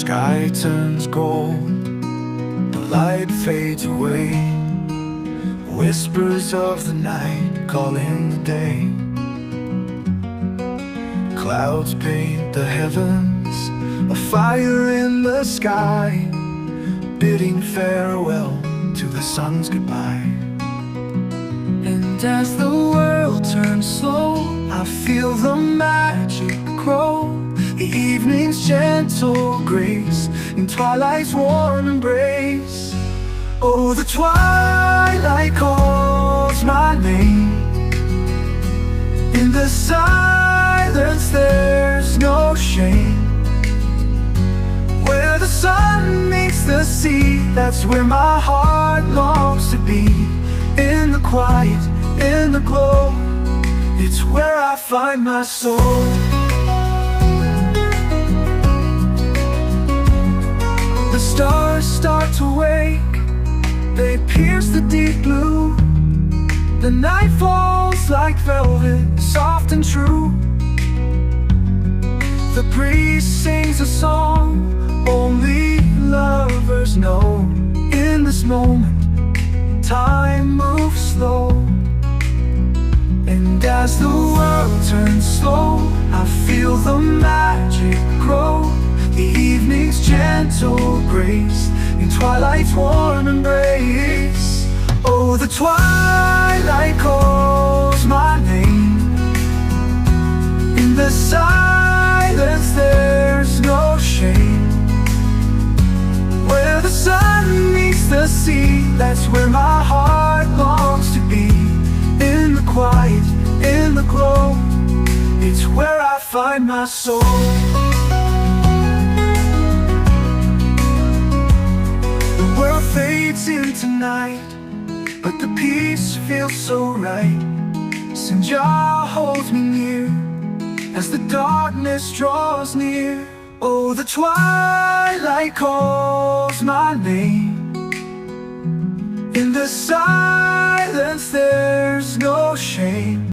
sky turns gold, the light fades away. Whispers of the night calling the day. Clouds paint the heavens, a fire in the sky, bidding farewell to the sun's goodbye. And as the world turns slow, I feel the magic grow. The evening's gentle grace in twilight's warm embrace. Oh, the twilight calls my name. In the silence there's no shame. Where the sun meets the sea, that's where my heart longs to be. In the quiet, in the glow, it's where I find my soul. The stars start to wake, they pierce the deep blue. The night falls like velvet, soft and true. The breeze sings a song only lovers know. In this moment, time moves slow. And as the world turns slow, I feel the magic grow. The evening's gentle grace in twilight's warm embrace. Oh, the twilight calls my name. In the silence there's no shame. Where the sun meets the sea, that's where my heart longs to be. In the quiet, in the glow, it's where I find my soul. The world fades into night, but the peace feels so right. Sinjar holds me near as the darkness draws near. Oh, the twilight calls my name. In the silence there